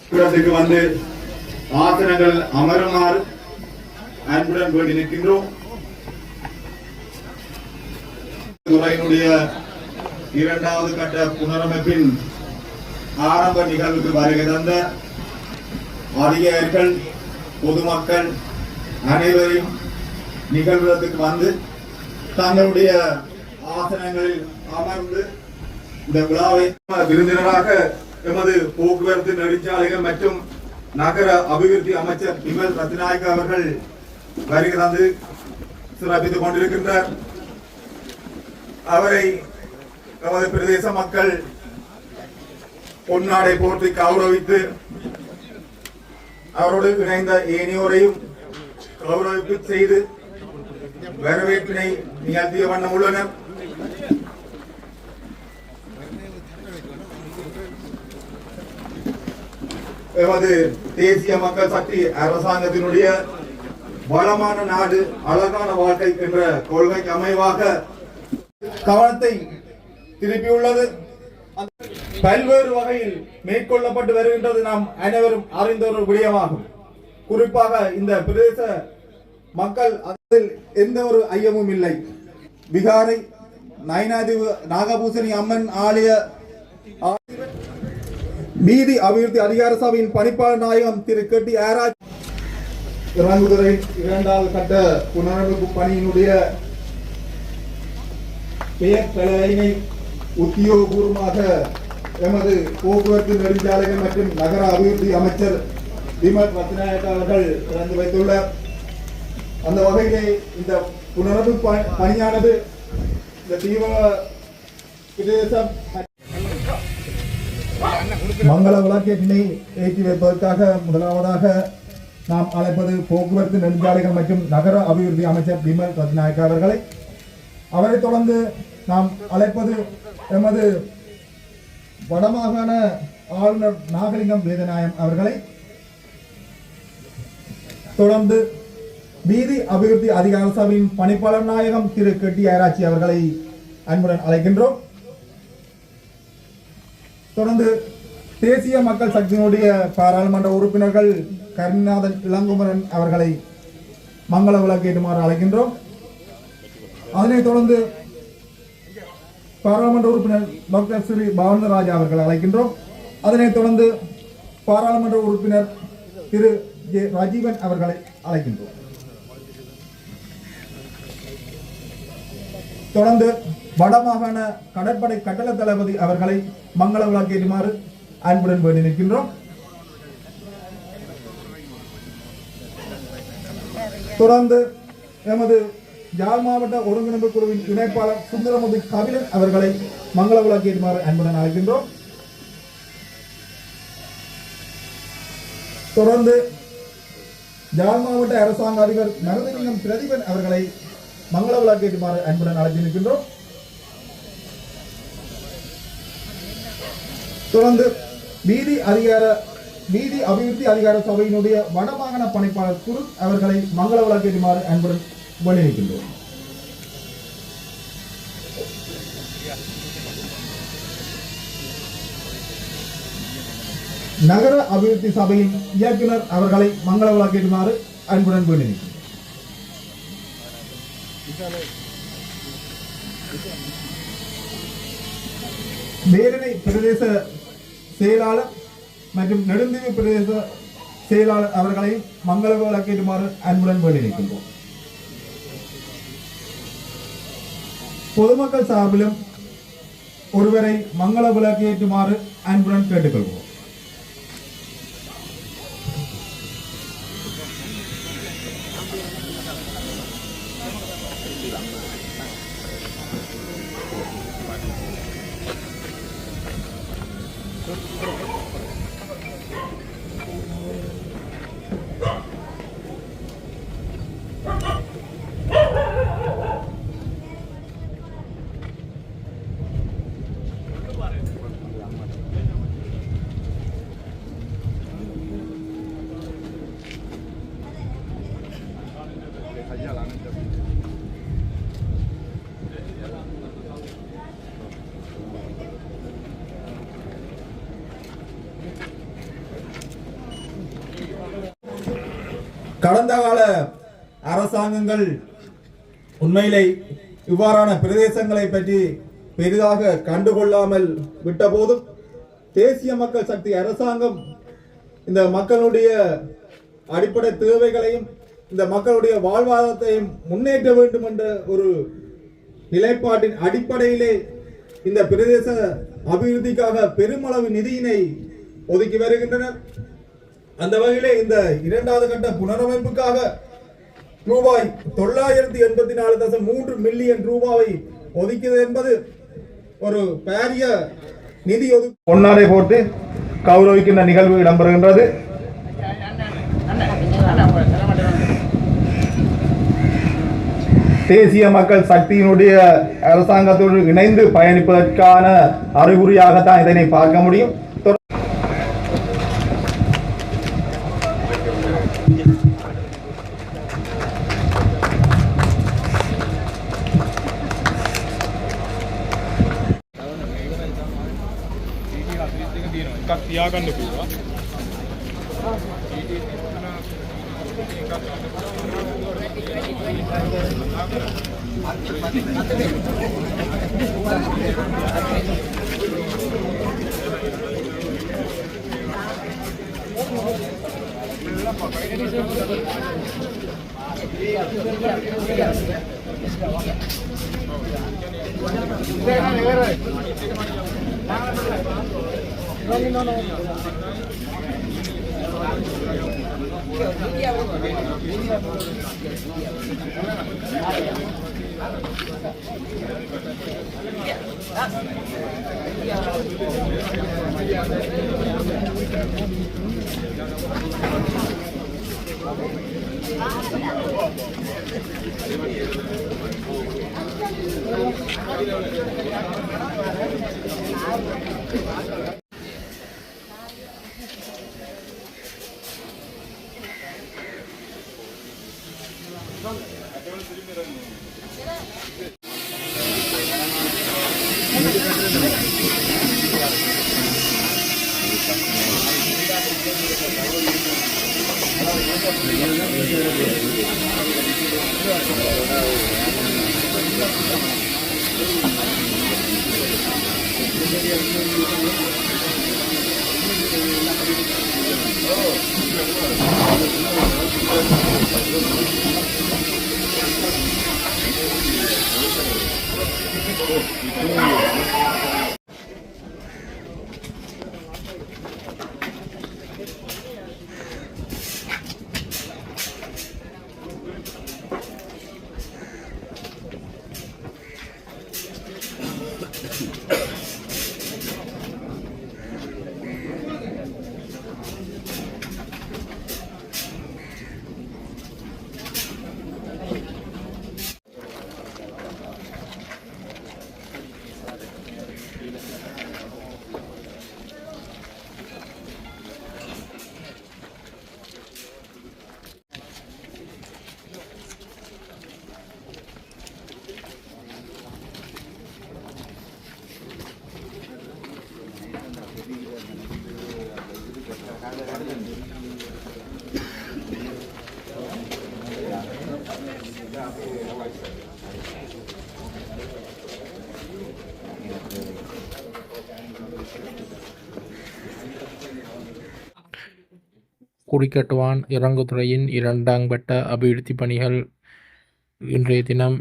கூடத்துக்கு வந்து ஆசனங்கள் அமருமாறு அன்புடன் வேண்டி நிற்கின்றோம். துறையினுடைய இரண்டாவது கட்ட புனரமைப்பின் ஆரம்ப நிகழ்வுக்கு வருகை தந்த அதிகாரிகள், பொதுமக்கள் அனைவரையும் நிகழ்வுக்கு வந்து தங்களுடைய ஆசனங்களில் அமர்ந்து இந்த விழாவை விருந்தினராக எமது போக்குவரத்து நெடுஞ்சாலைகள் மற்றும் நகர அபிவிருத்தி அமைச்சர் விமல் ரத்நாயக்க அவர்கள் வருகை தந்து சிறப்பித்துக் கொண்டிருக்கின்றார். அவரை எமது பிரதேச மக்கள் பொன்னாடை போற்றி கௌரவித்து அவரோடு இணைந்த ஏனையோரையும் கௌரவிப்பு செய்து வரவேற்பினை நிகழ்த்திய வண்ணம் உள்ளனர். எமது தேசிய மக்கள் சக்தி அரசாங்கத்தினுடைய வளமான நாடு அழகான வாழ்க்கை என்ற கொள்கைக்கு அமைவாக கவனத்தை திருப்பியுள்ளது. பல்வேறு வகையில் மேற்கொள்ளப்பட்டு வருகின்றது நாம் அனைவரும் அறிந்த ஒரு விடயமாகும். குறிப்பாக இந்த பிரதேச மக்கள் அதில் எந்த ஒரு ஐயமும் இல்லை. விகாரை நயனாதிவு நாகபூசணி அம்மன் ஆலய வீதி அபிவிருத்தி அதிகார சபையின் பணிப்பாளர் நாயகம் திரு கெட்டி ஆராய்ச்சி இறங்குதுறை இரண்டாவது கட்ட புனரமைப்பு பணியினுடைய பெயர் தலையினை உத்தியோகபூர்வமாக எமது போக்குவரத்து நெடுஞ்சாலைகள் மற்றும் நகர அபிவிருத்தி அமைச்சர் விமல் ரத்நாயக்க அவர்கள் திறந்து வைத்துள்ளார். அந்த வகையிலே இந்த புனரமைப்பு பணியானது இந்த தீவிர பிரதேசம் மங்கள விளக்கேற்றினை ஏற்றி வைப்பதற்காக முதலாவதாக நாம் அழைப்பது போக்குவரத்து நெடுஞ்சாலைகள் மற்றும் நகர அபிவிருத்தி அமைச்சர் விமல் ரத்நாயக்க அவர்களை. அவரை தொடர்ந்து நாம் அழைப்பது எமது வடமாகாண ஆளுநர் நாகலிங்கம் வேதநாயகம் அவர்களை. தொடர்ந்து வீதி அபிவிருத்தி அதிகார சபையின் பணிப்பாளர் நாயகம் திரு கெட்டி ஆராய்ச்சி அவர்களை அன்புடன் அழைக்கின்றோம். தொடர்ந்து தேசிய மக்கள் சக்தியினுடைய பாராளுமன்ற உறுப்பினர்கள் கருணாநாதன் இளங்குமரன் அவர்களை மங்கள விளக்கேற்றுமாறு அழைக்கின்றோம். அதனைத் தொடர்ந்து பாராளுமன்ற உறுப்பினர் டாக்டர் ஸ்ரீ பவனராஜா அவர்களை அழைக்கின்றோம். அதனைத் தொடர்ந்து பாராளுமன்ற உறுப்பினர் திரு ஜே ராஜீவன் அவர்களை அழைக்கின்றோம். தொடர்ந்து வடமாகாண கடற்படை கட்டள தளபதி அவர்களை மங்கள விளக்கேற்றுமாறு அன்புடன் வேண்டி நிற்கின்றோம். தொடர்ந்து எமது யாழ் மாவட்ட ஒருங்கிணைப்பு குழுவின் இணைப்பாளர் சுந்தரமுதி கபிலன் அவர்களை மங்கள விளக்கேற்றுமாறு அன்புடன் அழைக்கின்றோம். தொடர்ந்து யாழ் மாவட்ட அரசாங்க அதிபர் மருதலிங்கம் பிரதீபன் அவர்களை மங்கள விளக்கேற்றுமாறு அன்புடன் அழைத்து நிற்கின்றோம். தொடர்ந்து வீதி அபிவிருத்தி அதிகார சபையினுடைய வடமாகாண பணிப்பாளர் குரு அவர்களை மங்கள விளக்கேற்றுமாறு அன்புடன் வேண்டி நிற்கின்றோம். நகர அபிவிருத்தி சபையின் இயக்குனர் அவர்களை மங்கள விளக்கேற்றுமாறு அன்புடன் வேண்டி நிற்கின்றோம். வேலனை பிரதேச செயலாளர் மற்றும் நெடுந்தீவு பிரதேச செயலாளர் அவர்களை மங்கள விளக்கேற்றுமாறு அன்புடன் வேண்டி நிற்கின்றோம். பொதுமக்கள் சார்பிலும் ஒருவரை மங்கள விளக்கேற்றுமாறு அன்புடன் கேட்டுக்கொள்வோம். கடந்த கால அரசாங்கங்கள் உண்மையிலே இவ்வாறான பிரதேசங்களை பற்றி பெரிதாக கண்டுகொள்ளாமல் விட்ட போதும் தேசிய மக்கள் சக்தி அரசாங்கம் இந்த மக்களுடைய அடிப்படை தேவைகளையும் இந்த மக்களுடைய வாழ்வாதாரத்தையும் முன்னேற்ற வேண்டும் என்ற ஒரு நிலைப்பாட்டின் அடிப்படையிலே இந்த பிரதேச அபிவிருத்திக்காக பெருமளவு நிதியினை ஒதுக்கி வருகின்றனர். அந்த வகையிலே இந்த இரண்டாவது கட்ட புனரமைப்புக்காக ரூபாய் 984.3 மில்லியன் ரூபாயை ஒதுக்கியது என்பது ஒரு பாரிய நிதி பொன்னாடை போட்டு கௌரவிக்கின்ற நிகழ்வு இடம்பெறுகின்றது. தேசிய மக்கள் சக்தியினுடைய அரசாங்கத்தோடு இணைந்து பயணிப்பதற்கான அறிகுறியாகத்தான் இதனை பார்க்க முடியும். குடிக்கட்டுவான் இறங்குதுறையின் 2ஆம் கட்ட அபிவிருத்தி பணிகள் இன்றைய தினம்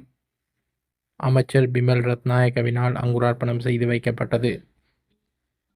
அமைச்சர் பிமல் ரத்நாயக்கவினால் அங்குரார்ப்பணம் செய்து வைக்கப்பட்டது.